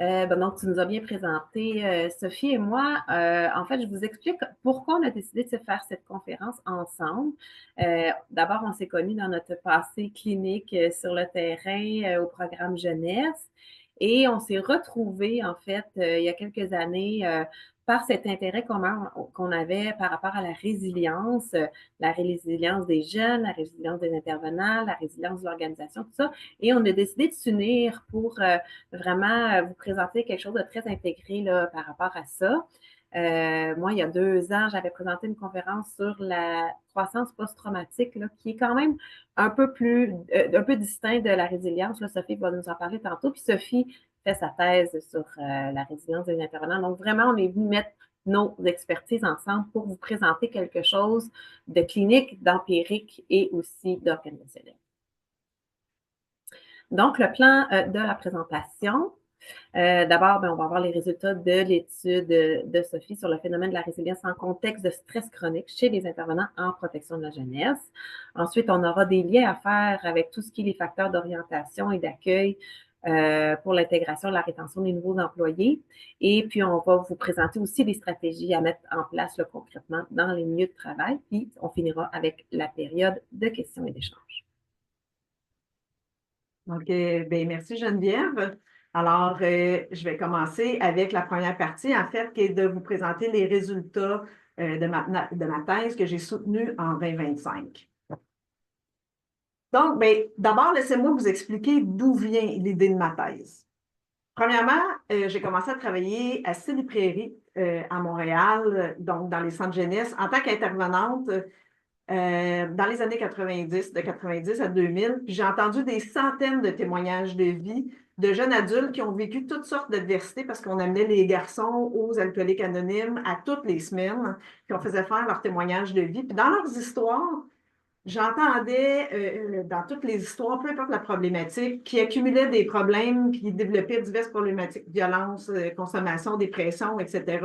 Donc, tu nous as bien présenté, Sophie et moi. En fait, je vous explique pourquoi on a décidé de se faire cette conférence ensemble. D'abord, on s'est connus dans notre passé clinique sur le terrain au programme jeunesse et on s'est retrouvés, en fait, il y a quelques années par cet intérêt commun qu'on avait par rapport à la résilience des jeunes, la résilience des intervenants, la résilience de l'organisation, tout ça. Et on a décidé de s'unir pour vraiment vous présenter quelque chose de très intégré là, par rapport à ça. Moi, il y a 2 ans, j'avais présenté une conférence sur la croissance post-traumatique, là, qui est quand même un peu distinct de la résilience. Là, Sophie va nous en parler tantôt. Puis Sophie fait sa thèse sur la résilience des intervenants. Donc, vraiment, on est venu mettre nos expertises ensemble pour vous présenter quelque chose de clinique, d'empirique et aussi d'organisationnel. Donc, le plan de la présentation, d'abord, on va voir les résultats de l'étude de Sophie sur le phénomène de la résilience en contexte de stress chronique chez les intervenants en protection de la jeunesse. Ensuite, on aura des liens à faire avec tout ce qui est les facteurs d'orientation et d'accueil pour l'intégration et la rétention des nouveaux employés. Et puis, on va vous présenter aussi des stratégies à mettre en place là, concrètement dans les milieux de travail. Puis, on finira avec la période de questions et d'échanges. Donc, ben, merci Geneviève. Alors, je vais commencer avec la première partie, en fait, qui est de vous présenter les résultats de ma thèse que j'ai soutenue en 2025. Donc, ben, d'abord, laissez-moi vous expliquer d'où vient l'idée de ma thèse. Premièrement, j'ai commencé à travailler à Cité des Prairies à Montréal, donc dans les centres jeunesse, en tant qu'intervenante dans les années 90, de 90 à 2000. Puis j'ai entendu des centaines de témoignages de vie de jeunes adultes qui ont vécu toutes sortes d'adversités parce qu'on amenait les garçons aux alcooliques anonymes à toutes les semaines, puis on faisait faire leurs témoignages de vie. Puis dans leurs histoires, j'entendais dans toutes les histoires, peu importe la problématique, qui accumulaient des problèmes, qui développaient diverses problématiques, violence, consommation, dépression, etc.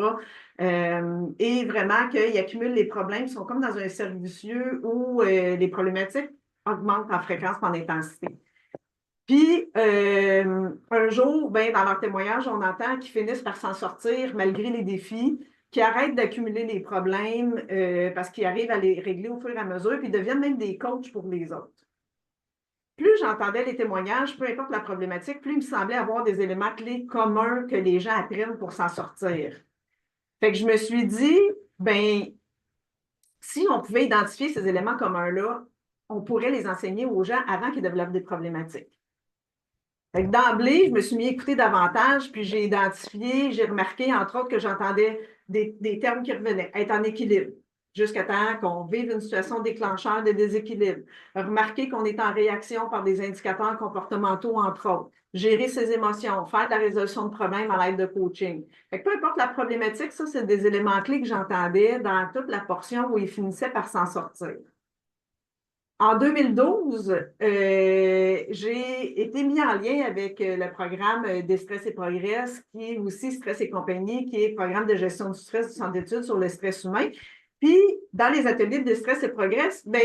Et vraiment qu'ils accumulent les problèmes, ils sont comme dans un cercle vicieux où les problématiques augmentent en fréquence et en intensité. Puis, un jour, ben, dans leur témoignage, on entend qu'ils finissent par s'en sortir malgré les défis, qu'ils arrêtent d'accumuler les problèmes parce qu'ils arrivent à les régler au fur et à mesure, puis ils deviennent même des coachs pour les autres. Plus j'entendais les témoignages, peu importe la problématique, plus il me semblait avoir des éléments clés communs que les gens apprennent pour s'en sortir. Fait que je me suis dit, ben, si on pouvait identifier ces éléments communs-là, on pourrait les enseigner aux gens avant qu'ils développent des problématiques. D'emblée, je me suis mis à écouter davantage, puis j'ai identifié, j'ai remarqué, entre autres, que j'entendais des termes qui revenaient. Être en équilibre, jusqu'à temps qu'on vive une situation déclencheur de déséquilibre. Remarquer qu'on est en réaction par des indicateurs comportementaux, entre autres. Gérer ses émotions, faire de la résolution de problèmes à l'aide de coaching. Fait que peu importe la problématique, ça, c'est des éléments clés que j'entendais dans toute la portion où ils finissaient par s'en sortir. En 2012, j'ai été mis en lien avec le programme des Stress et Progress, qui est aussi Stress et compagnie, qui est le programme de gestion du stress du Centre d'études sur le stress humain. Puis, dans les ateliers de Stress et Progress, ben,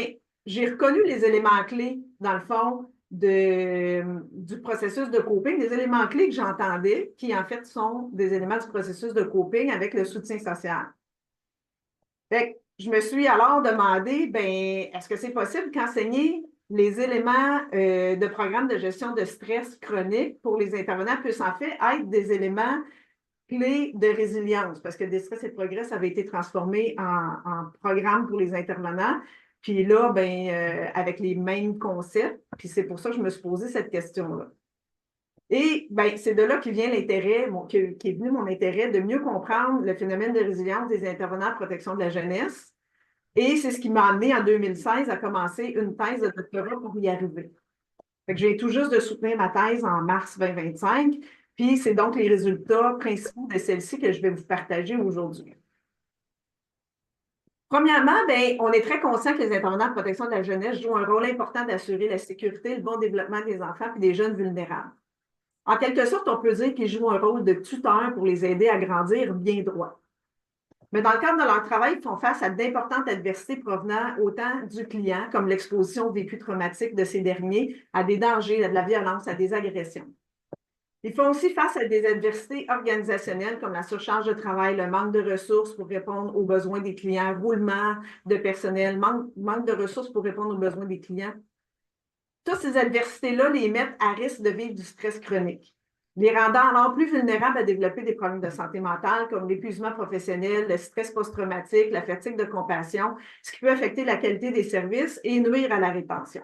j'ai reconnu les éléments clés, dans le fond, du processus de coping, des éléments clés que j'entendais, qui en fait sont des éléments du processus de coping avec le soutien social. Fait que je me suis alors demandé, ben, est-ce que c'est possible qu'enseigner les éléments de programme de gestion de stress chronique pour les intervenants puissent en fait être des éléments clés de résilience? Parce que des stress et progrès avait été transformé en programme pour les intervenants. Puis là, ben, avec les mêmes concepts. Puis c'est pour ça que je me suis posé cette question-là. Et ben, c'est de là qui vient l'intérêt, qui est venu mon intérêt de mieux comprendre le phénomène de résilience des intervenants en protection de la jeunesse. Et c'est ce qui m'a amené en 2016 à commencer une thèse de doctorat pour y arriver. Fait que j'ai tout juste de soutenir ma thèse en mars 2025. Puis c'est donc les résultats principaux de celle-ci que je vais vous partager aujourd'hui. Premièrement, ben, on est très conscient que les intervenants en protection de la jeunesse jouent un rôle important d'assurer la sécurité et le bon développement des enfants et des jeunes vulnérables. En quelque sorte, on peut dire qu'ils jouent un rôle de tuteur pour les aider à grandir bien droit. Mais dans le cadre de leur travail, ils font face à d'importantes adversités provenant autant du client, comme l'exposition au vécu traumatique de ces derniers, à des dangers, à de la violence, à des agressions. Ils font aussi face à des adversités organisationnelles comme la surcharge de travail, le manque de ressources pour répondre aux besoins des clients, roulement de personnel, manque de ressources pour répondre aux besoins des clients. Toutes ces adversités-là les mettent à risque de vivre du stress chronique, les rendant alors plus vulnérables à développer des problèmes de santé mentale comme l'épuisement professionnel, le stress post-traumatique, la fatigue de compassion, ce qui peut affecter la qualité des services et nuire à la rétention.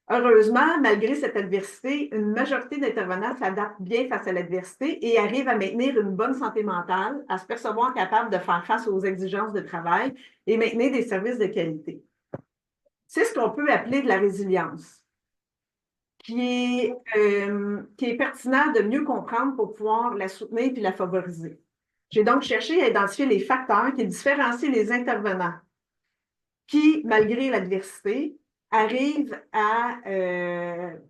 Heureusement, malgré cette adversité, une majorité d'intervenants s'adaptent bien face à l'adversité et arrivent à maintenir une bonne santé mentale, à se percevoir capables de faire face aux exigences de travail et maintenir des services de qualité. C'est ce qu'on peut appeler de la résilience, qui est pertinent de mieux comprendre pour pouvoir la soutenir et la favoriser. J'ai donc cherché à identifier les facteurs qui différencient les intervenants qui, malgré l'adversité, arrivent à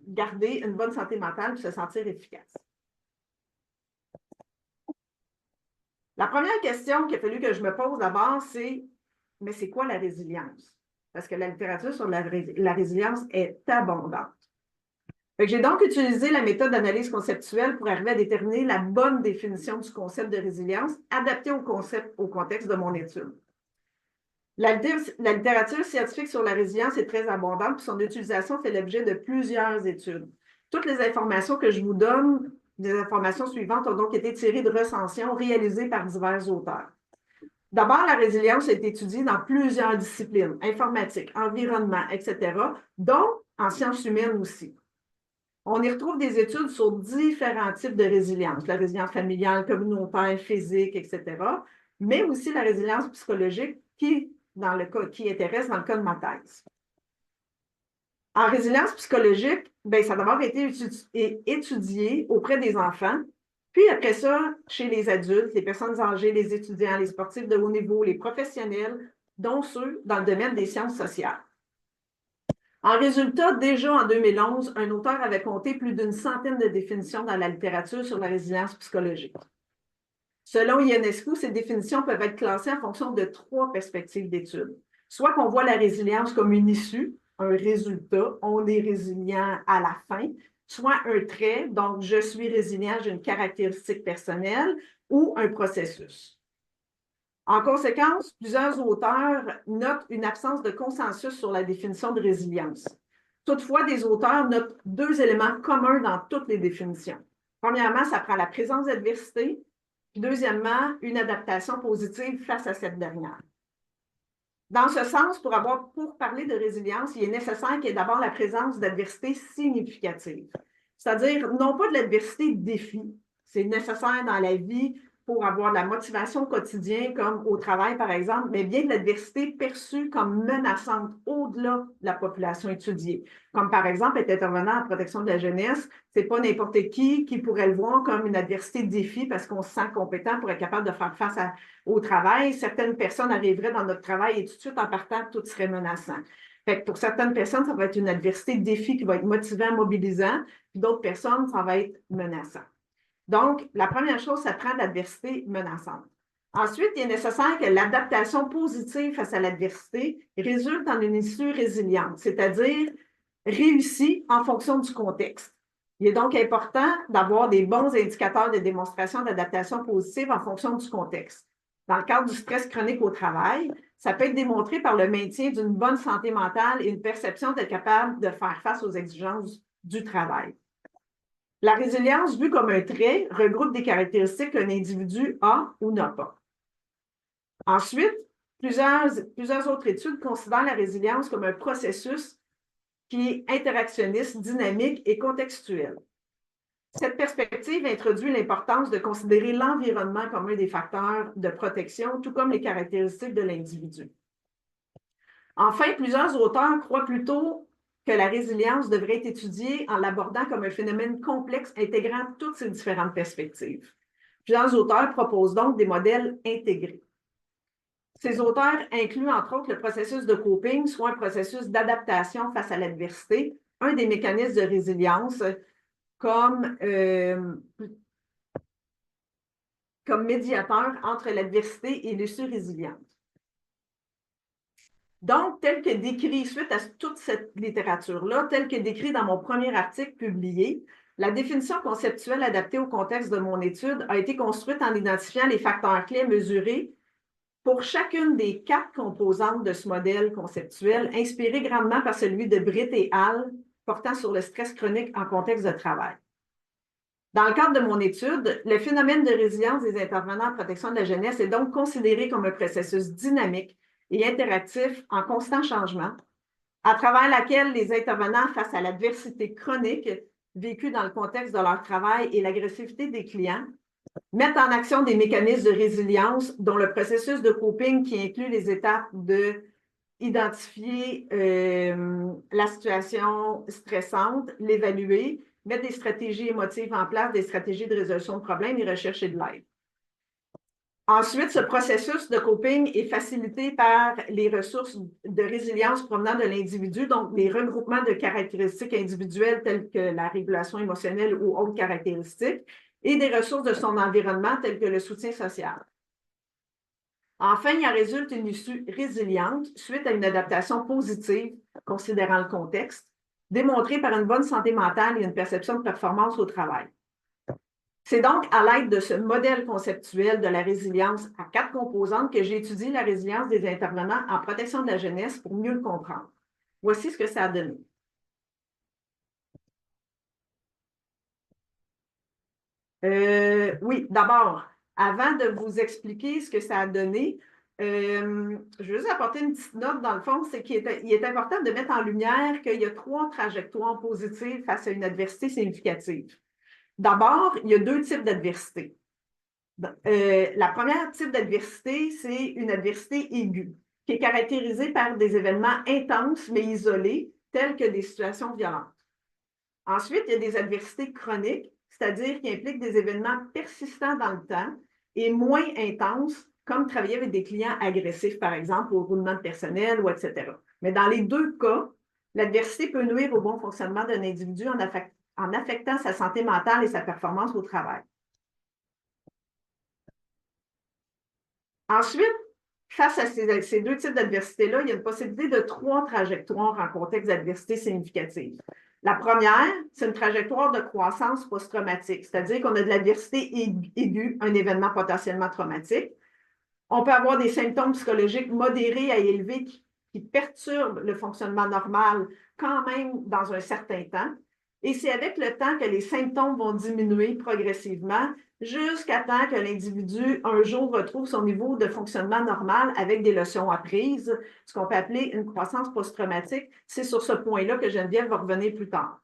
garder une bonne santé mentale et se sentir efficace. La première question qu'il a fallu que je me pose d'abord, c'est « Mais c'est quoi la résilience? » Parce que la littérature sur la résilience est abondante. J'ai donc utilisé la méthode d'analyse conceptuelle pour arriver à déterminer la bonne définition du concept de résilience adaptée au contexte de mon étude. La littérature scientifique sur la résilience est très abondante, puis son utilisation fait l'objet de plusieurs études. Toutes les informations que je vous donne, les informations suivantes ont donc été tirées de recensions réalisées par divers auteurs. D'abord, la résilience est étudiée dans plusieurs disciplines, informatique, environnement, etc., dont en sciences humaines aussi. On y retrouve des études sur différents types de résilience, la résilience familiale, communautaire, physique, etc., mais aussi la résilience psychologique qui intéresse dans le cas de ma thèse. En résilience psychologique, ça a d'abord été étudié auprès des enfants, puis après ça, chez les adultes, les personnes âgées, les étudiants, les sportifs de haut niveau, les professionnels, dont ceux dans le domaine des sciences sociales. En résultat, déjà en 2011, un auteur avait compté plus d'une centaine de définitions dans la littérature sur la résilience psychologique. Selon Ionescu, ces définitions peuvent être classées en fonction de 3 perspectives d'études. Soit qu'on voit la résilience comme une issue, un résultat, on est résilient à la fin, soit un trait, donc je suis résilient, j'ai une caractéristique personnelle, ou un processus. En conséquence, plusieurs auteurs notent une absence de consensus sur la définition de résilience. Toutefois, des auteurs notent 2 éléments communs dans toutes les définitions. Premièrement, ça prend la présence d'adversité, puis deuxièmement, une adaptation positive face à cette dernière. Dans ce sens, pour parler de résilience, il est nécessaire qu'il y ait d'abord la présence d'adversité significative. C'est-à-dire, non pas de l'adversité de défi, c'est nécessaire dans la vie pour avoir de la motivation au quotidien, comme au travail, par exemple, mais bien de l'adversité perçue comme menaçante au-delà de la population étudiée. Comme par exemple, être intervenant en protection de la jeunesse, c'est pas n'importe qui pourrait le voir comme une adversité de défi parce qu'on se sent compétent pour être capable de faire face au travail. Certaines personnes arriveraient dans notre travail et tout de suite, en partant, tout serait menaçant. Fait que pour certaines personnes, ça va être une adversité de défi qui va être motivant, mobilisant, puis d'autres personnes, ça va être menaçant. Donc, la première chose, ça prend de l'adversité menaçante. Ensuite, il est nécessaire que l'adaptation positive face à l'adversité résulte en une issue résiliente, c'est-à-dire réussie en fonction du contexte. Il est donc important d'avoir des bons indicateurs de démonstration d'adaptation positive en fonction du contexte. Dans le cadre du stress chronique au travail, ça peut être démontré par le maintien d'une bonne santé mentale et une perception d'être capable de faire face aux exigences du travail. La résilience, vue comme un trait, regroupe des caractéristiques qu'un individu a ou n'a pas. Ensuite, plusieurs autres études considèrent la résilience comme un processus qui est interactionniste, dynamique et contextuel. Cette perspective introduit l'importance de considérer l'environnement comme un des facteurs de protection, tout comme les caractéristiques de l'individu. Enfin, plusieurs auteurs croient plutôt que la résilience devrait être étudiée en l'abordant comme un phénomène complexe intégrant toutes ces différentes perspectives. Plusieurs auteurs proposent donc des modèles intégrés. Ces auteurs incluent entre autres le processus de coping, soit un processus d'adaptation face à l'adversité, un des mécanismes de résilience comme médiateur entre l'adversité et l'issue résiliente. Donc, tel que décrit, suite à toute cette littérature-là, tel que décrit dans mon premier article publié, La définition conceptuelle adaptée au contexte de mon étude a été construite en identifiant les facteurs clés mesurés pour chacune des 4 composantes de ce modèle conceptuel, inspiré grandement par celui de Britt et Hall, portant sur le stress chronique en contexte de travail. Dans le cadre de mon étude, le phénomène de résilience des intervenants en protection de la jeunesse est donc considéré comme un processus dynamique et interactif en constant changement, à travers laquelle les intervenants face à l'adversité chronique vécue dans le contexte de leur travail et l'agressivité des clients mettent en action des mécanismes de résilience, dont le processus de coping qui inclut les étapes de identifier la situation stressante, l'évaluer, mettre des stratégies émotives en place, des stratégies de résolution de problèmes et rechercher de l'aide. Ensuite, ce processus de coping est facilité par les ressources de résilience provenant de l'individu, donc les regroupements de caractéristiques individuelles telles que la régulation émotionnelle ou autres caractéristiques, et des ressources de son environnement telles que le soutien social. Enfin, il en résulte une issue résiliente suite à une adaptation positive, considérant le contexte, démontrée par une bonne santé mentale et une perception de performance au travail. C'est donc à l'aide de ce modèle conceptuel de la résilience à 4 composantes que j'ai étudié la résilience des intervenants en protection de la jeunesse pour mieux le comprendre. Voici ce que ça a donné. Oui, d'abord, avant de vous expliquer ce que ça a donné, je veux juste apporter une petite note dans le fond, c'est qu'il est important de mettre en lumière qu'il y a 3 trajectoires positives face à une adversité significative. D'abord, il y a 2 types d'adversité. La première type d'adversité, c'est une adversité aiguë, qui est caractérisée par des événements intenses mais isolés, tels que des situations violentes. Ensuite, il y a des adversités chroniques, c'est-à-dire qui impliquent des événements persistants dans le temps et moins intenses, comme travailler avec des clients agressifs, par exemple, au roulement de personnel, ou etc. Mais dans les 2 cas, l'adversité peut nuire au bon fonctionnement d'un individu en affectant sa santé mentale et sa performance au travail. Ensuite, face à ces 2 types d'adversité-là, il y a une possibilité de 3 trajectoires en contexte d'adversité significative. La première, c'est une trajectoire de croissance post-traumatique, c'est-à-dire qu'on a de l'adversité aiguë, un événement potentiellement traumatique. On peut avoir des symptômes psychologiques modérés à élevés qui perturbent le fonctionnement normal quand même dans un certain temps. Et c'est avec le temps que les symptômes vont diminuer progressivement jusqu'à temps que l'individu, un jour, retrouve son niveau de fonctionnement normal avec des leçons apprises, ce qu'on peut appeler une croissance post-traumatique. C'est sur ce point-là que Geneviève va revenir plus tard.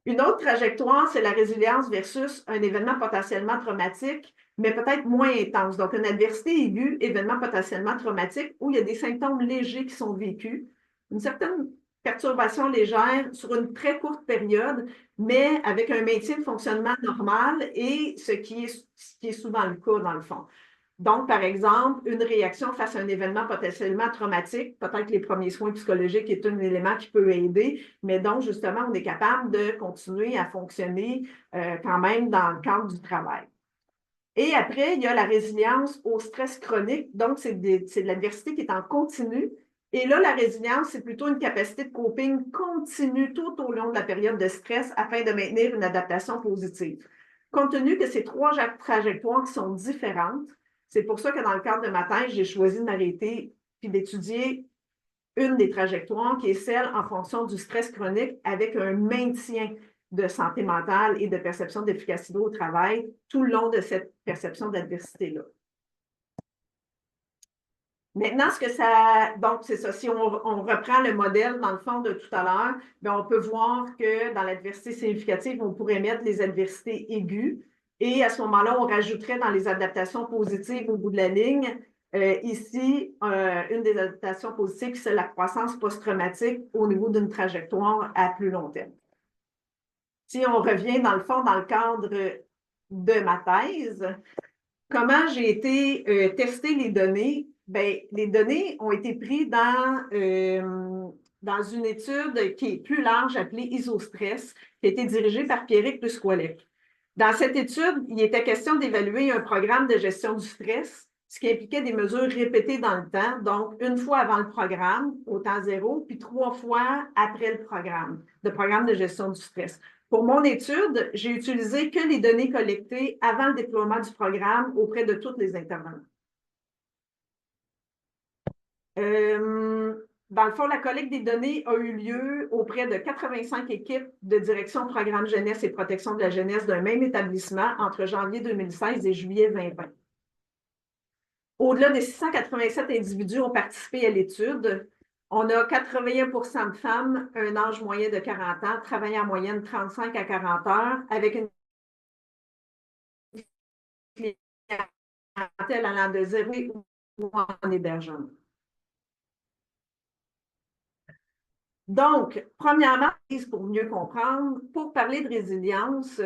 Une autre trajectoire, c'est la résilience versus un événement potentiellement traumatique, mais peut-être moins intense. Donc, une adversité aiguë, événement potentiellement traumatique, où il y a des symptômes légers qui sont vécus, une certaine perturbation légère sur une très courte période, mais avec un maintien de fonctionnement normal et ce qui est souvent le cas dans le fond. Donc, par exemple, une réaction face à un événement potentiellement traumatique, peut-être que les premiers soins psychologiques est un élément qui peut aider, mais donc, justement, on est capable de continuer à fonctionner quand même dans le cadre du travail. Et après, il y a la résilience au stress chronique, donc c'est de l'adversité qui est en continu. Et là, la résilience, c'est plutôt une capacité de coping continue tout au long de la période de stress afin de maintenir une adaptation positive. Compte tenu que ces 3 trajectoires sont différentes, c'est pour ça que dans le cadre de ma thèse, j'ai choisi de m'arrêter puis d'étudier une des trajectoires qui est celle en fonction du stress chronique avec un maintien de santé mentale et de perception d'efficacité au travail tout le long de cette perception d'adversité-là. Maintenant, ce que ça. Donc, c'est ça. Si on reprend le modèle, dans le fond, de tout à l'heure, bien, on peut voir que dans l'adversité significative, on pourrait mettre les adversités aiguës. Et à ce moment-là, on rajouterait dans les adaptations positives au bout de la ligne, ici, une des adaptations positives, c'est la croissance post-traumatique au niveau d'une trajectoire à plus long terme. Si on revient, dans le fond, dans le cadre de ma thèse, comment j'ai été tester les données? Bien, les données ont été prises dans une étude qui est plus large, appelée ISOSTRESS, qui a été dirigée par Pierrick Lusquelec. Dans cette étude, il était question d'évaluer un programme de gestion du stress, ce qui impliquait des mesures répétées dans le temps, donc une fois avant le programme, au temps zéro, puis 3 fois après le programme de gestion du stress, Pour mon étude, j'ai utilisé que les données collectées avant le déploiement du programme auprès de tous les intervenants. Dans le fond, la collecte des données a eu lieu auprès de 85 équipes de direction programme jeunesse et protection de la jeunesse d'un même établissement entre janvier 2016 et juillet 2020. Au-delà des 687 individus ont participé à l'étude. On a 81% de femmes, un âge moyen de 40 ans, travaillant en moyenne 35 à 40 heures, avec une clientèle allant de 0 ou en hébergement. Donc, premièrement, pour mieux comprendre, pour parler de résilience,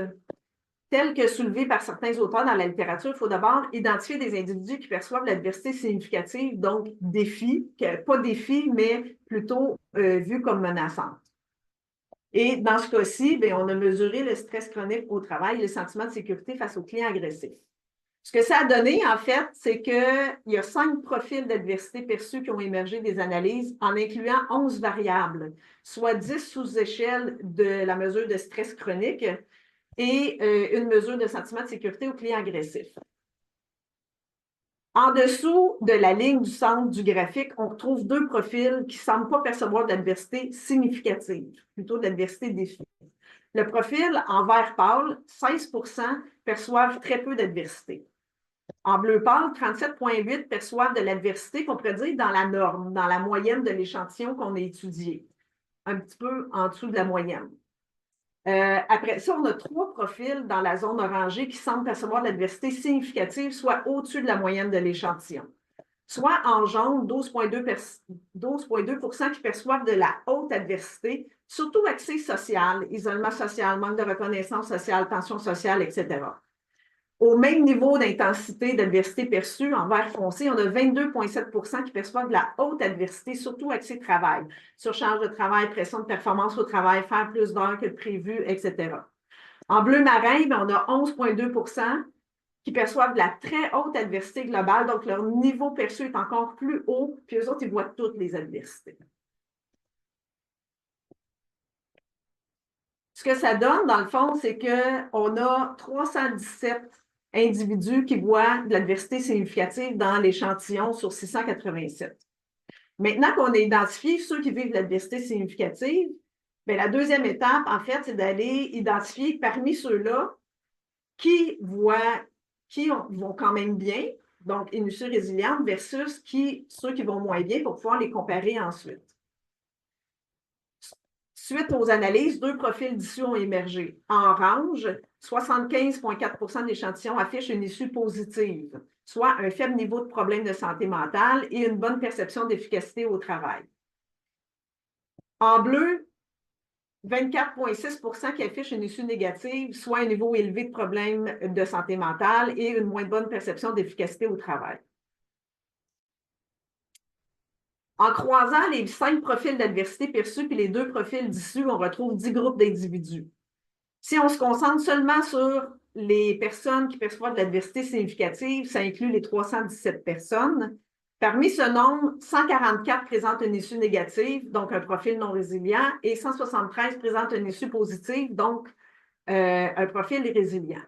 telle que soulevée par certains auteurs dans la littérature, il faut d'abord identifier des individus qui perçoivent l'adversité significative, donc défi, pas défi, mais plutôt vu comme menaçante. Et dans ce cas-ci, on a mesuré le stress chronique au travail et le sentiment de sécurité face aux clients agressifs. Ce que ça a donné, en fait, c'est qu'il y a 5 profils d'adversité perçus qui ont émergé des analyses en incluant 11 variables, soit 10 sous-échelles de la mesure de stress chronique et une mesure de sentiment de sécurité aux clients agressifs. En dessous de la ligne du centre du graphique, on retrouve 2 profils qui ne semblent pas percevoir de l'adversité significative, plutôt de l'adversité défi. Le profil en vert pâle, 16% perçoivent très peu d'adversité. En bleu pâle, 37,8 perçoivent de l'adversité qu'on pourrait dire dans la norme, dans la moyenne de l'échantillon qu'on a étudié, un petit peu en dessous de la moyenne. Après ça, on a 3 profils dans la zone orangée qui semblent percevoir de l'adversité significative, soit au-dessus de la moyenne de l'échantillon. Soit en jaune, 12,2% qui perçoivent de la haute adversité, surtout accès social, isolement social, manque de reconnaissance sociale, tension sociale, etc. Au même niveau d'intensité d'adversité perçue, en vert foncé, on a 22,7% qui perçoivent de la haute adversité, surtout accès travail, surcharge de travail, pression de performance au travail, faire plus d'heures que prévu, etc. En bleu marin, on a 11,2% qui perçoivent de la très haute adversité globale, donc leur niveau perçu est encore plus haut, puis eux autres, ils voient toutes les adversités. Ce que ça donne, dans le fond, c'est qu'on a 317 individus qui voient de l'adversité significative dans l'échantillon sur 687. Maintenant qu'on a identifié ceux qui vivent de l'adversité significative, la deuxième étape, en fait, c'est d'aller identifier parmi ceux-là qui vont quand même bien, donc INUSU résiliente, versus ceux qui vont moins bien pour pouvoir les comparer ensuite. Suite aux analyses, 2 profils d'issue ont émergé. En orange, 75,4% de l'échantillon affiche une issue positive, soit un faible niveau de problème de santé mentale et une bonne perception d'efficacité au travail. En bleu, 24,6% qui affichent une issue négative, soit un niveau élevé de problèmes de santé mentale et une moins bonne perception d'efficacité au travail. En croisant les 5 profils d'adversité perçus puis les 2 profils d'issue, on retrouve 10 groupes d'individus. Si on se concentre seulement sur les personnes qui perçoivent de l'adversité significative, ça inclut les 317 personnes. Parmi ce nombre, 144 présentent une issue négative, donc un profil non résilient, et 173 présentent une issue positive, donc un profil résilient.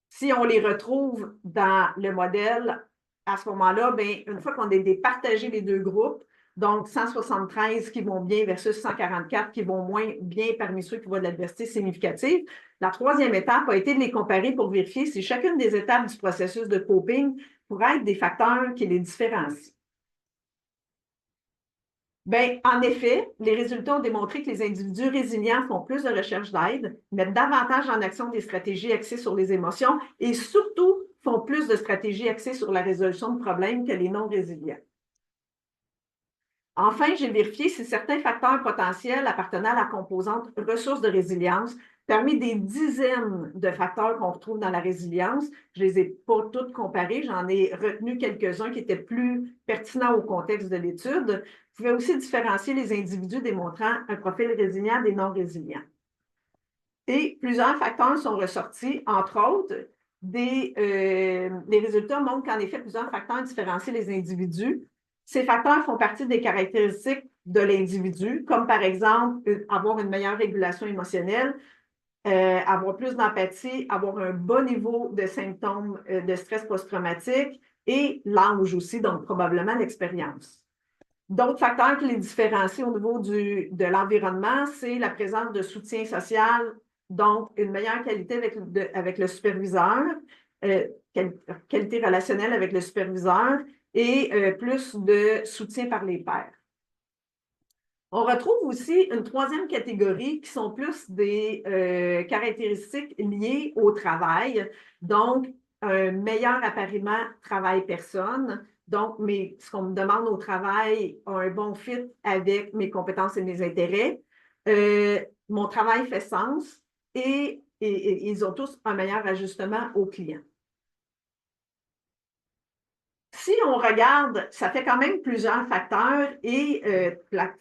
Si on les retrouve dans le modèle, à ce moment-là, une fois qu'on a départagé les 2 groupes, donc 173 qui vont bien versus 144 qui vont moins bien parmi ceux qui voient de l'adversité significative, la 3e étape a été de les comparer pour vérifier si chacune des étapes du processus de coping pourrait être des facteurs qui les différencient. En effet, les résultats ont démontré que les individus résilients font plus de recherche d'aide, mettent davantage en action des stratégies axées sur les émotions et surtout font plus de stratégies axées sur la résolution de problèmes que les non-résilients. Enfin, j'ai vérifié si certains facteurs potentiels appartenant à la composante ressources de résilience, parmi des dizaines de facteurs qu'on retrouve dans la résilience, je ne les ai pas toutes comparés, j'en ai retenu quelques-uns qui étaient plus pertinents au contexte de l'étude. Vous pouvez aussi différencier les individus démontrant un profil résilient des non-résilients. Et plusieurs facteurs sont ressortis, entre autres, les résultats montrent qu'en effet, plusieurs facteurs différencient les individus. Ces facteurs font partie des caractéristiques de l'individu, comme par exemple avoir une meilleure régulation émotionnelle, avoir plus d'empathie, avoir un bon niveau de symptômes de stress post-traumatique et l'âge aussi, donc probablement l'expérience. D'autres facteurs qui les différencient au niveau de l'environnement, c'est la présence de soutien social, donc une meilleure qualité avec le superviseur, qualité relationnelle avec le superviseur et plus de soutien par les pairs. On retrouve aussi une troisième catégorie qui sont plus des caractéristiques liées au travail, donc un meilleur appariement travail-personne. Donc, ce qu'on me demande au travail a un bon fit avec mes compétences et mes intérêts. Mon travail fait sens et ils ont tous un meilleur ajustement aux clients. Si on regarde, ça fait quand même plusieurs facteurs et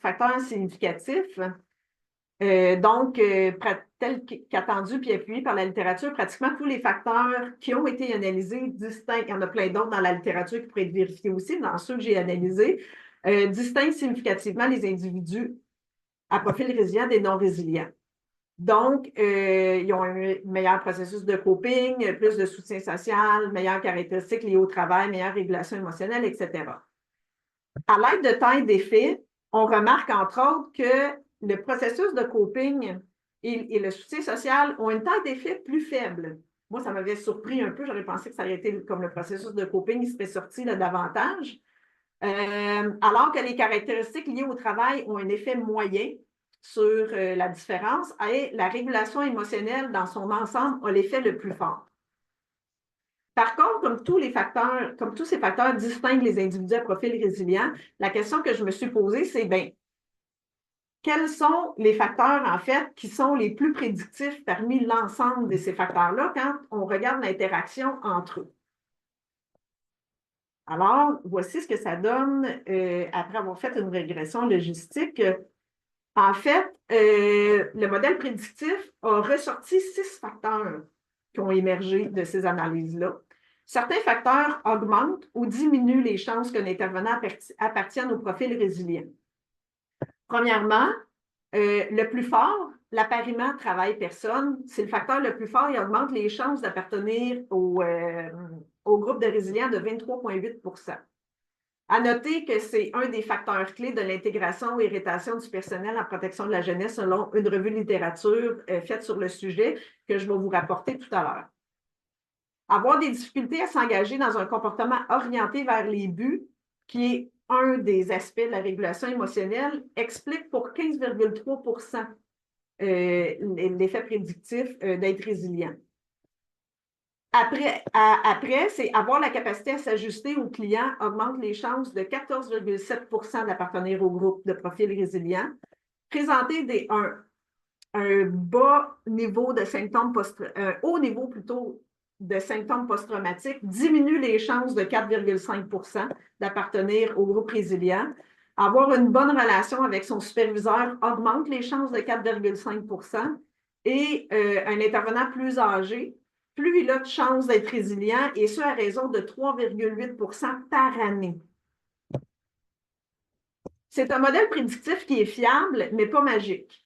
facteurs significatifs. Tel qu'attendu puis appuyé par la littérature, pratiquement tous les facteurs qui ont été analysés distinguent, il y en a plein d'autres dans la littérature qui pourraient être vérifiés aussi, dans ceux que j'ai analysés, distinguent significativement les individus à profil résilient des non résilients. Donc, ils ont un meilleur processus de coping, plus de soutien social, meilleures caractéristiques liées au travail, meilleure régulation émotionnelle, etc. À l'aide de temps et d'effet, on remarque entre autres que le processus de coping et le soutien social ont une taille d'effet plus faible. Moi, ça m'avait surpris un peu. J'aurais pensé que ça aurait été comme le processus de coping, il serait sorti là, davantage. Alors que les caractéristiques liées au travail ont un effet moyen sur la différence et la régulation émotionnelle dans son ensemble a l'effet le plus fort. Par contre, comme tous ces facteurs distinguent les individus à profil résilient, la question que je me suis posée, c'est bien, quels sont les facteurs, en fait, qui sont les plus prédictifs parmi l'ensemble de ces facteurs-là quand on regarde l'interaction entre eux? Alors, voici ce que ça donne après avoir fait une régression logistique. En fait, le modèle prédictif a ressorti 6 facteurs qui ont émergé de ces analyses-là. Certains facteurs augmentent ou diminuent les chances qu'un intervenant appartienne au profil résilient. Premièrement, le plus fort, l'appariement travail-personne, c'est le facteur le plus fort. Il augmente les chances d'appartenir au groupe de résilients de 23,8 %. À noter que c'est un des facteurs clés de l'intégration et rétention du personnel en protection de la jeunesse selon une revue de littérature faite sur le sujet que je vais vous rapporter tout à l'heure. Avoir des difficultés à s'engager dans un comportement orienté vers les buts, qui est un des aspects de la régulation émotionnelle, explique pour 15,3 % l'effet prédictif d'être résilient. Après, c'est avoir la capacité à s'ajuster aux clients augmente les chances de 14,7 % d'appartenir au groupe de profil résilient. Présenter un bas niveau de symptômes un haut niveau plutôt de symptômes post-traumatiques diminue les chances de 4,5 % d'appartenir au groupe résilient. Avoir une bonne relation avec son superviseur augmente les chances de 4,5 % et un intervenant plus âgé, plus il a de chances d'être résilient, et ce à raison de 3,8 % par année. C'est un modèle prédictif qui est fiable, mais pas magique.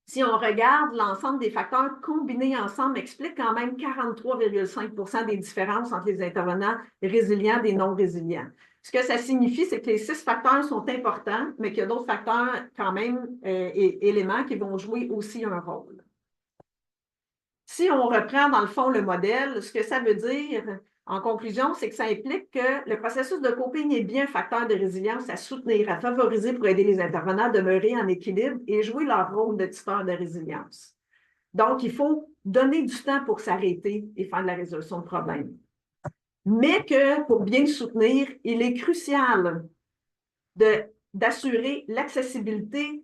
Si on regarde l'ensemble des facteurs combinés ensemble, explique quand même 43,5 % des différences entre les intervenants résilients et non résilients. Ce que ça signifie, c'est que les 6 facteurs sont importants, mais qu'il y a d'autres facteurs quand même éléments qui vont jouer aussi un rôle. Si on reprend dans le fond le modèle, ce que ça veut dire, en conclusion, c'est que ça implique que le processus de coping est bien un facteur de résilience à soutenir, à favoriser pour aider les intervenants à demeurer en équilibre et jouer leur rôle de tuteur de résilience. Donc, il faut donner du temps pour s'arrêter et faire de la résolution de problèmes. Mais que pour bien le soutenir, il est crucial d'assurer l'accessibilité,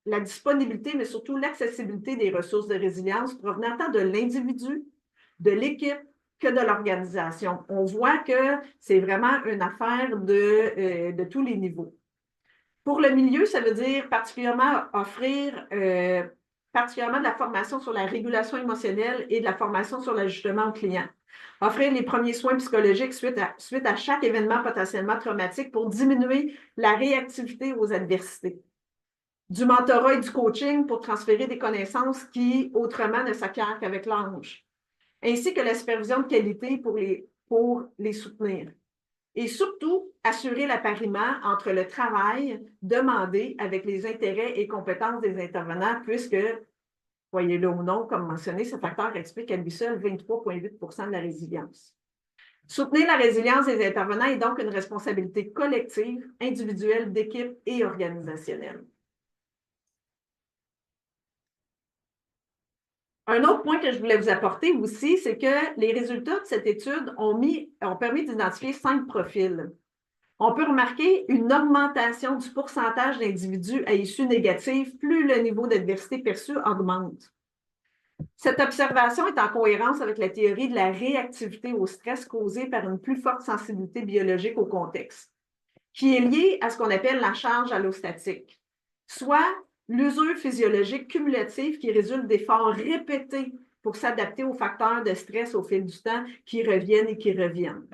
la disponibilité, mais surtout l'accessibilité des ressources de résilience provenant tant de l'individu, de l'équipe, que de l'organisation. On voit que c'est vraiment une affaire de tous les niveaux. Pour le milieu, ça veut dire particulièrement offrir particulièrement de la formation sur la régulation émotionnelle et de la formation sur l'ajustement au client. Offrir les premiers soins psychologiques suite à chaque événement potentiellement traumatique pour diminuer la réactivité aux adversités. Du mentorat et du coaching pour transférer des connaissances qui, autrement, ne s'acquièrent qu'avec l'âge. Ainsi que la supervision de qualité pour les soutenir. Et surtout, assurer l'appariement entre le travail demandé avec les intérêts et compétences des intervenants, puisque, voyez-le ou non, comme mentionné, ce facteur explique à lui seul 23,8 % de la résilience. Soutenir la résilience des intervenants est donc une responsabilité collective, individuelle, d'équipe et organisationnelle. Un autre point que je voulais vous apporter aussi, c'est que les résultats de cette étude ont permis d'identifier 5 profils. On peut remarquer une augmentation du pourcentage d'individus à issue négative plus le niveau d'adversité perçu augmente. Cette observation est en cohérence avec la théorie de la réactivité au stress causée par une plus forte sensibilité biologique au contexte, qui est liée à ce qu'on appelle la charge allostatique, soit l'usure physiologique cumulative qui résulte d'efforts répétés pour s'adapter aux facteurs de stress au fil du temps qui reviennent et qui reviennent.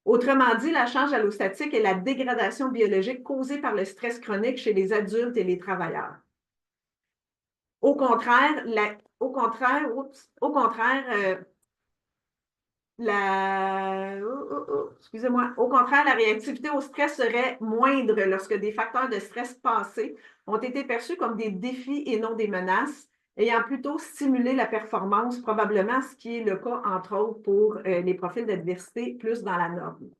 Autrement dit, la charge allostatique est la dégradation biologique causée par le stress chronique chez les adultes et les travailleurs. Au contraire, la réactivité au stress serait moindre lorsque des facteurs de stress passés ont été perçus comme des défis et non des menaces, ayant plutôt stimulé la performance, probablement ce qui est le cas, entre autres, pour les profils d'adversité plus dans la norme.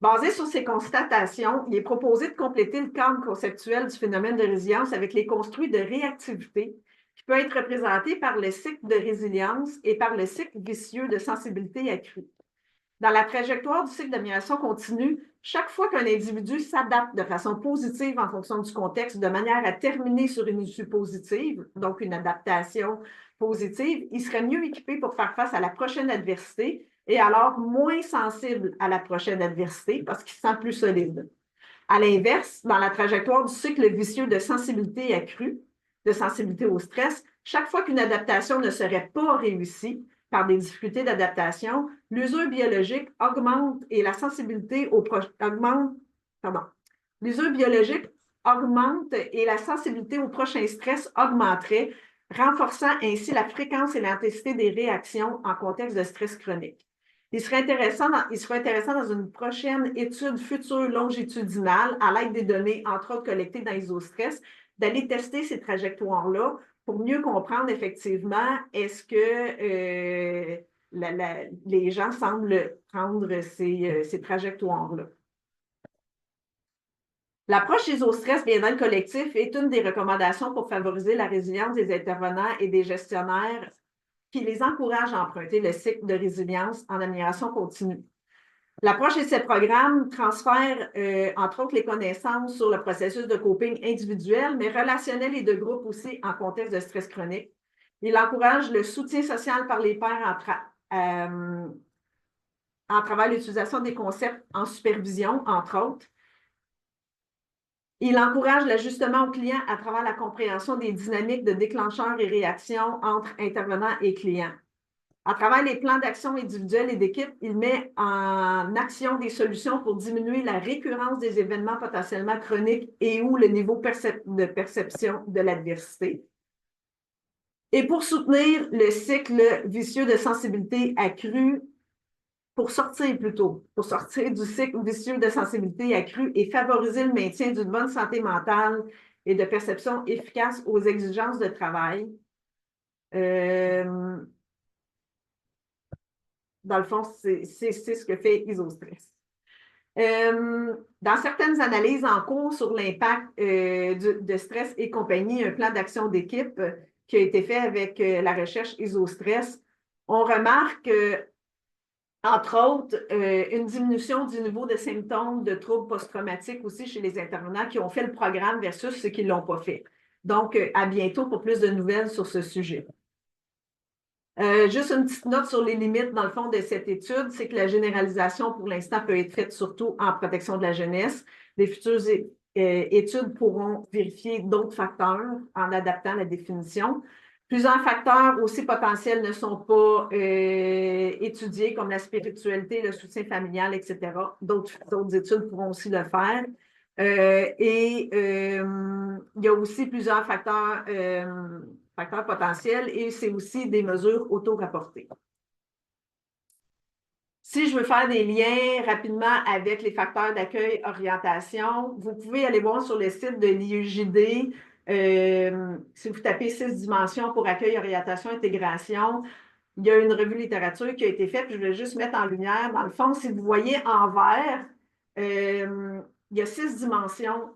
Basé sur ces constatations, il est proposé de compléter le cadre conceptuel du phénomène de résilience avec les construits de réactivité qui peut être représenté par le cycle de résilience et par le cycle vicieux de sensibilité accrue. Dans la trajectoire du cycle d'amélioration continue, chaque fois qu'un individu s'adapte de façon positive en fonction du contexte de manière à terminer sur une issue positive, donc une adaptation positive, il serait mieux équipé pour faire face à la prochaine adversité et alors moins sensible à la prochaine adversité parce qu'il se sent plus solide. À l'inverse, dans la trajectoire du cycle vicieux de sensibilité accrue, de sensibilité au stress, chaque fois qu'une adaptation ne serait pas réussie par des difficultés d'adaptation, l'usure biologique augmente et la sensibilité L'usure biologique augmente et la sensibilité au prochain stress augmenterait, renforçant ainsi la fréquence et l'intensité des réactions en contexte de stress chronique. Il serait intéressant dans une prochaine étude future longitudinale, à l'aide des données, entre autres collectées dans IsoStress, d'aller tester ces trajectoires-là pour mieux comprendre effectivement est-ce que les gens semblent prendre ces trajectoires-là. L'approche IsoStress bien-être collectif est une des recommandations pour favoriser la résilience des intervenants et des gestionnaires qui les encourage à emprunter le cycle de résilience en amélioration continue. L'approche de ces programmes transfère, entre autres, les connaissances sur le processus de coping individuel, mais relationnel et de groupe aussi en contexte de stress chronique. Il encourage le soutien social par les pairs en travers l'utilisation des concepts en supervision, entre autres. Il encourage l'ajustement au client à travers la compréhension des dynamiques de déclencheurs et réactions entre intervenants et clients. À travers les plans d'action individuels et d'équipe, il met en action des solutions pour diminuer la récurrence des événements potentiellement chroniques et ou le niveau de perception de l'adversité. Et pour soutenir le cycle vicieux de sensibilité accrue, pour sortir du cycle vicieux de sensibilité accrue et favoriser le maintien d'une bonne santé mentale et de perception efficace aux exigences de travail. Dans le fond, c'est ce que fait IsoStress. Dans certaines analyses en cours sur l'impact de stress et compagnie, un plan d'action d'équipe qui a été fait avec la recherche IsoStress, on remarque, entre autres, une diminution du niveau de symptômes de troubles post-traumatiques aussi chez les intervenants qui ont fait le programme versus ceux qui ne l'ont pas fait. Donc, à bientôt pour plus de nouvelles sur ce sujet. Juste une petite note sur les limites, dans le fond, de cette étude, c'est que la généralisation, pour l'instant, peut être faite surtout en protection de la jeunesse. Les futures études pourront vérifier d'autres facteurs en adaptant la définition. Plusieurs facteurs aussi potentiels ne sont pas étudiés, comme la spiritualité, le soutien familial, etc. D'autres études pourront aussi le faire. Il y a aussi plusieurs facteurs potentiels et c'est aussi des mesures auto-rapportées. Si je veux faire des liens rapidement avec les facteurs d'accueil orientation, vous pouvez aller voir sur le site de l'IUJD, si vous tapez 6 dimensions pour accueil, orientation, intégration, il y a une revue littérature qui a été faite, puis je vais juste mettre en lumière. Dans le fond, si vous voyez en vert, il y a 6 dimensions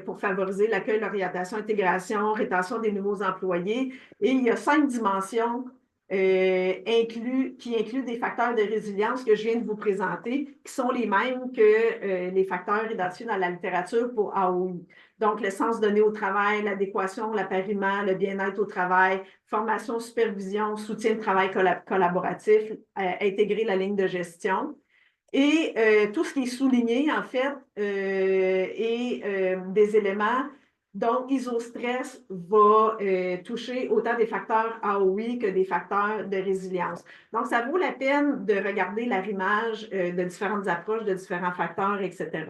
pour favoriser l'accueil, l'orientation, intégration, rétention des nouveaux employés. Et il y a 5 dimensions qui incluent des facteurs de résilience que je viens de vous présenter, qui sont les mêmes que les facteurs identifiés dans la littérature pour AOI. Donc, le sens donné au travail, l'adéquation, l'appariement, le bien-être au travail, formation, supervision, soutien de travail collaboratif, intégrer la ligne de gestion. Et tout ce qui est souligné, en fait, est des éléments dont IsoStress va toucher autant des facteurs AOI que des facteurs de résilience. Donc, ça vaut la peine de regarder l'arrimage de différentes approches, de différents facteurs, etc.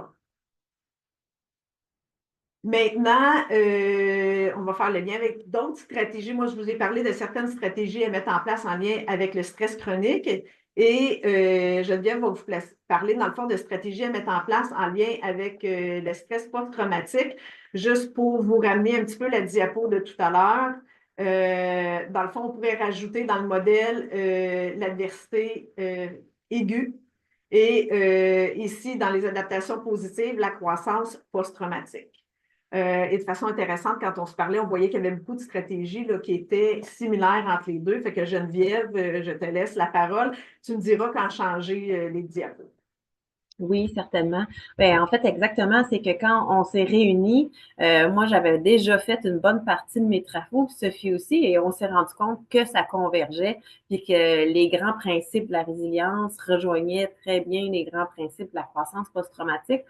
Maintenant, on va faire le lien avec d'autres stratégies. Moi, je vous ai parlé de certaines stratégies à mettre en place en lien avec le stress chronique. Et Geneviève va vous parler, dans le fond, de stratégies à mettre en place en lien avec le stress post-traumatique, juste pour vous ramener un petit peu la diapo de tout à l'heure. Dans le fond, on pourrait rajouter dans le modèle l'adversité aiguë et ici, dans les adaptations positives, la croissance post-traumatique. Et de façon intéressante, quand on se parlait, on voyait qu'il y avait beaucoup de stratégies là, qui étaient similaires entre les deux. Fait que Geneviève, je te laisse la parole. Tu me diras quand changer les diapos. Oui, certainement. Ben, en fait, exactement, c'est que quand on s'est réunis, moi, j'avais déjà fait une bonne partie de mes travaux, puis Sophie aussi, et on s'est rendu compte que ça convergeait, puis que les grands principes de la résilience rejoignaient très bien les grands principes de la croissance post-traumatique.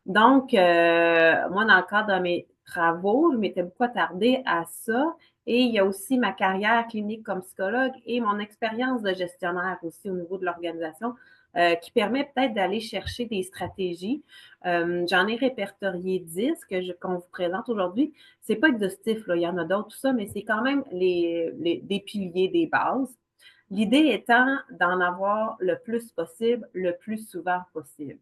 Donc, moi, dans le cadre de mes travaux, je m'étais beaucoup attardée à ça. Et il y a aussi ma carrière clinique comme psychologue et mon expérience de gestionnaire aussi au niveau de l'organisation qui permet peut-être d'aller chercher des stratégies. J'en ai répertorié 10 qu'on vous présente aujourd'hui. C'est pas exhaustif, là, il y en a d'autres, tout ça, mais c'est quand même des piliers, des bases. L'idée étant d'en avoir le plus possible, le plus souvent possible.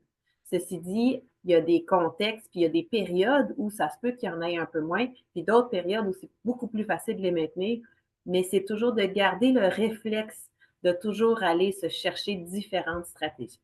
Ceci dit, il y a des contextes, puis il y a des périodes où ça se peut qu'il y en ait un peu moins, puis d'autres périodes où c'est beaucoup plus facile de les maintenir, mais c'est toujours de garder le réflexe de toujours aller se chercher différentes stratégies.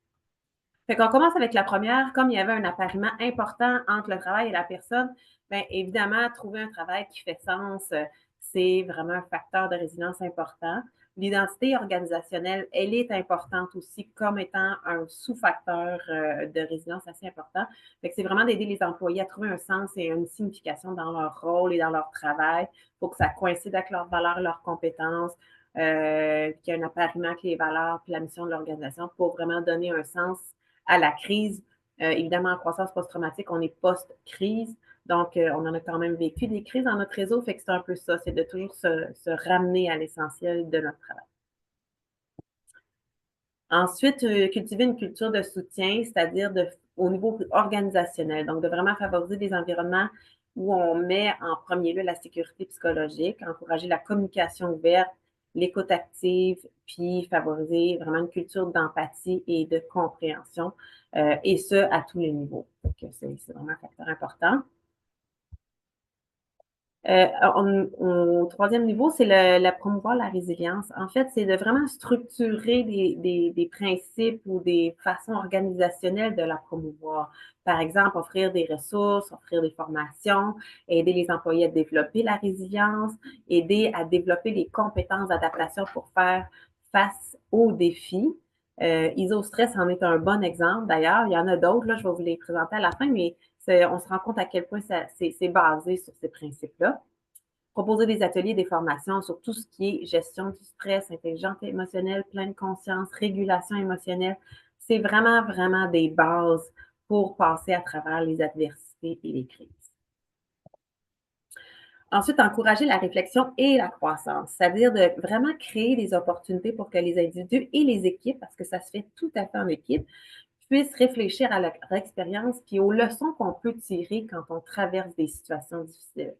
Fait qu'on commence avec la première, comme il y avait un appariement important entre le travail et la personne, bien évidemment, trouver un travail qui fait sens, c'est vraiment un facteur de résilience important. L'identité organisationnelle, elle est importante aussi comme étant un sous-facteur de résilience assez important. Fait que c'est vraiment d'aider les employés à trouver un sens et une signification dans leur rôle et dans leur travail pour que ça coïncide avec leurs valeurs, leurs compétences, qu'il y ait un appariement avec les valeurs puis la mission de l'organisation pour vraiment donner un sens à la crise. Évidemment, en croissance post-traumatique, on est post-crise. Donc, on en a quand même vécu des crises dans notre réseau. Fait que c'est un peu ça, c'est de toujours se ramener à l'essentiel de notre travail. Ensuite, cultiver une culture de soutien, c'est-à-dire au niveau organisationnel. Donc, de vraiment favoriser des environnements où on met en premier lieu la sécurité psychologique, encourager la communication ouverte, l'écoute active, puis favoriser vraiment une culture d'empathie et de compréhension, et ce, à tous les niveaux. Donc, c'est vraiment un facteur important. Au troisième niveau, c'est la promouvoir la résilience. En fait, c'est de vraiment structurer des principes ou des façons organisationnelles de la promouvoir. Par exemple, offrir des ressources, offrir des formations, aider les employés à développer la résilience, aider à développer les compétences d'adaptation pour faire face aux défis. IsoStress en est un bon exemple. D'ailleurs, il y en a d'autres, là, je vais vous les présenter à la fin, mais on se rend compte à quel point c'est basé sur ces principes-là. Proposer des ateliers, des formations sur tout ce qui est gestion du stress, intelligence émotionnelle, pleine conscience, régulation émotionnelle. C'est vraiment, vraiment des bases pour passer à travers les adversités. l'adversité et les crises. Ensuite, encourager la réflexion et la croissance, c'est-à-dire de vraiment créer des opportunités pour que les individus et les équipes, parce que ça se fait tout à fait en équipe, puissent réfléchir à leur expérience puis aux leçons qu'on peut tirer quand on traverse des situations difficiles.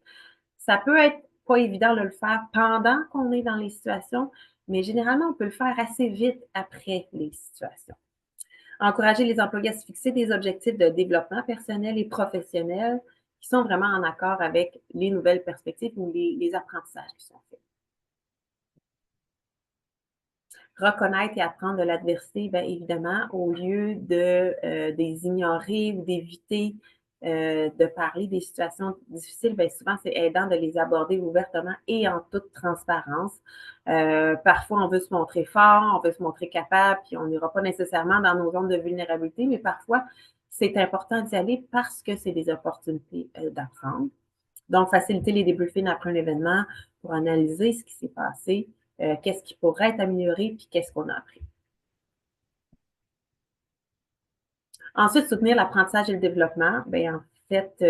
Ça peut être pas évident de le faire pendant qu'on est dans les situations, mais généralement, on peut le faire assez vite après les situations. Encourager les employés à se fixer des objectifs de développement personnel et professionnel qui sont vraiment en accord avec les nouvelles perspectives ou les apprentissages qui sont faits. Reconnaître et apprendre de l'adversité, bien évidemment, au lieu des ignorer ou d'éviter de parler des situations difficiles, bien souvent, c'est aidant de les aborder ouvertement et en toute transparence. Parfois, on veut se montrer fort, on veut se montrer capable, puis on n'ira pas nécessairement dans nos zones de vulnérabilité, mais parfois, c'est important d'y aller parce que c'est des opportunités d'apprendre. Donc, faciliter les débriefings après un événement pour analyser ce qui s'est passé, qu'est-ce qui pourrait être amélioré, puis qu'est-ce qu'on a appris. Ensuite, soutenir l'apprentissage et le développement. Bien, en fait,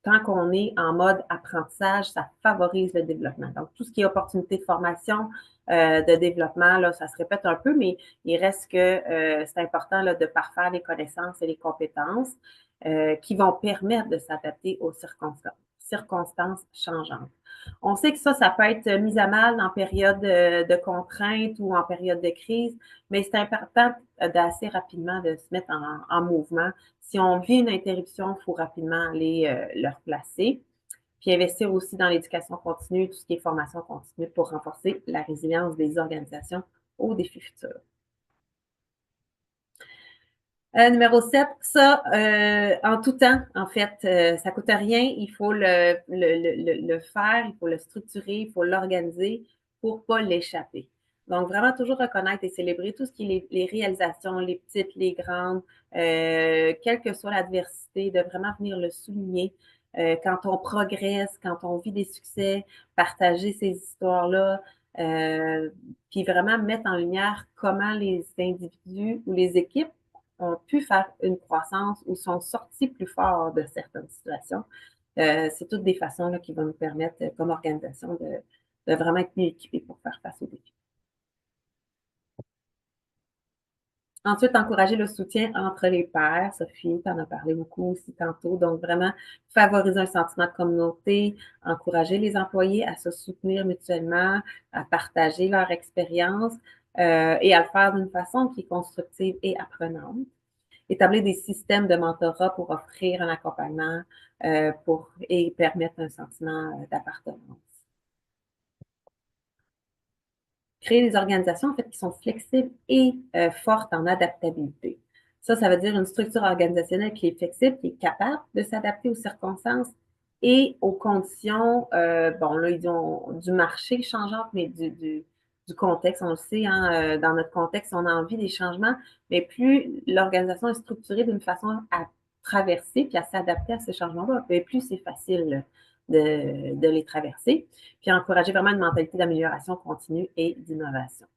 tant qu'on est en mode apprentissage, ça favorise le développement. Donc, tout ce qui est opportunité de formation, de développement, là, ça se répète un peu, mais il reste que c'est important là, de parfaire les connaissances et les compétences qui vont permettre de s'adapter aux circonstances changeantes. On sait que ça peut être mis à mal en période de contrainte ou en période de crise, mais c'est important d'assez rapidement de se mettre en mouvement. Si on vit une interruption, il faut rapidement aller le replacer. Puis investir aussi dans l'éducation continue, tout ce qui est formation continue pour renforcer la résilience des organisations aux défis futurs. Numéro 7, ça, en tout temps, en fait, ça ne coûte rien. Il faut le faire, il faut le structurer, il faut l'organiser pour ne pas l'échapper. Donc, vraiment toujours reconnaître et célébrer tout ce qui est les réalisations, les petites, les grandes, quelle que soit l'adversité, de vraiment venir le souligner. Quand on progresse, quand on vit des succès, partager ces histoires-là, puis vraiment mettre en lumière comment les individus ou les équipes ont pu faire une croissance ou sont sortis plus forts de certaines situations. C'est toutes des façons là, qui vont nous permettre, comme organisation, de vraiment être mieux équipés pour faire face aux défis. Ensuite, encourager le soutien entre les pairs. Sophie, tu en as parlé beaucoup aussi tantôt. Donc, vraiment favoriser un sentiment de communauté, encourager les employés à se soutenir mutuellement, à partager leur expérience et à le faire d'une façon qui est constructive et apprenante. Établir des systèmes de mentorat pour offrir un accompagnement et permettre un sentiment d'appartenance. Créer des organisations en fait, qui sont flexibles et fortes en adaptabilité. Ça veut dire une structure organisationnelle qui est flexible, qui est capable de s'adapter aux circonstances et aux conditions, bon là, ils ont du marché changeant, mais du contexte, on le sait, hein, dans notre contexte, on a envie des changements, mais plus l'organisation est structurée d'une façon à traverser puis à s'adapter à ces changements-là, plus c'est facile de les traverser, puis encourager vraiment une mentalité d'amélioration continue et d'innovation.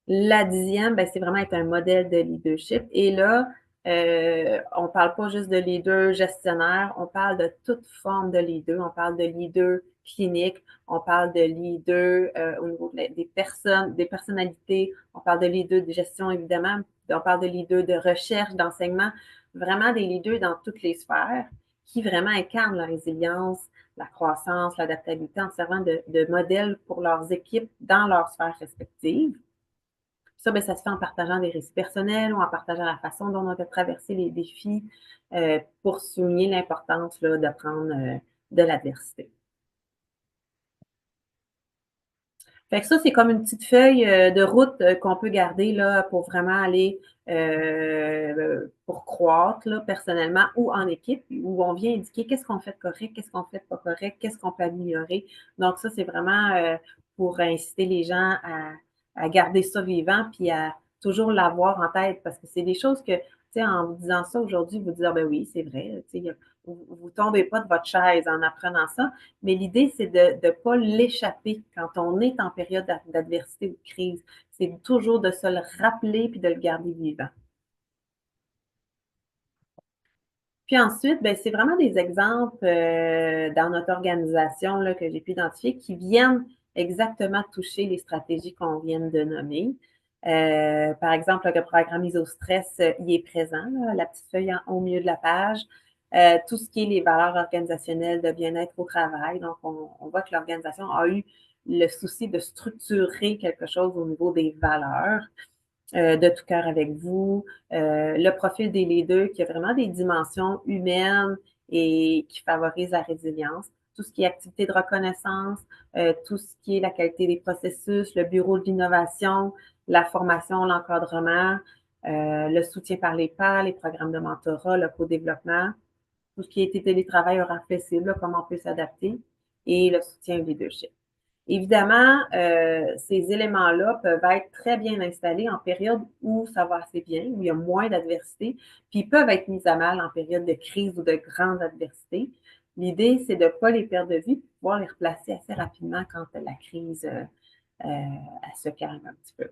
La 10e, ben, c'est vraiment être un modèle de leadership. Et là, on ne parle pas juste de leader gestionnaire, on parle de toute forme de leader. On parle de leader clinique, on parle de leader au niveau des personnes, des personnalités, on parle de leader de gestion, évidemment, on parle de leader de recherche, d'enseignement, vraiment des leaders dans toutes les sphères qui vraiment incarnent la résilience, la croissance, l'adaptabilité en servant de modèles pour leurs équipes dans leurs sphères respectives. Ça, bien, ça se fait en partageant des récits personnels ou en partageant la façon dont on a traversé les défis pour souligner l'importance d'apprendre de l'adversité. Fait que ça, c'est comme une petite feuille de route qu'on peut garder là, pour vraiment aller pour croître là, personnellement ou en équipe, où on vient indiquer qu'est-ce qu'on fait de correct, qu'est-ce qu'on fait de pas correct, qu'est-ce qu'on peut améliorer. Donc, ça, c'est vraiment pour inciter les gens à garder ça vivant puis à toujours l'avoir en tête parce que c'est des choses que, tu sais, en vous disant ça aujourd'hui, vous dites, ah, ben oui, c'est vrai, tu sais, vous tombez pas de votre chaise en apprenant ça, mais l'idée, c'est de ne pas l'échapper quand on est en période d'adversité ou de crise. C'est toujours de se le rappeler puis de le garder vivant. Puis ensuite, ben, c'est vraiment des exemples dans notre organisation là, que j'ai pu identifier qui viennent exactement toucher les stratégies qu'on vient de nommer. Par exemple, le programme ISO-stress, il est présent, là, la petite feuille au milieu de la page. Tout ce qui est les valeurs organisationnelles de bien-être au travail. Donc, on voit que l'organisation a eu le souci de structurer quelque chose au niveau des valeurs. De tout cœur avec vous, le profil des leaders qui a vraiment des dimensions humaines et qui favorise la résilience, tout ce qui est activité de reconnaissance, tout ce qui est la qualité des processus, le bureau de l'innovation, la formation, l'encadrement, le soutien par les pairs, les programmes de mentorat, le co-développement, tout ce qui est télétravail horaire flexible, comment on peut s'adapter, et le soutien au leadership. Évidemment, ces éléments-là peuvent être très bien installés en période où ça va assez bien, où il y a moins d'adversité, puis ils peuvent être mis à mal en période de crise ou de grande adversité. L'idée, c'est de ne pas les perdre de vue, de pouvoir les replacer assez rapidement quand la crise se calme un petit peu.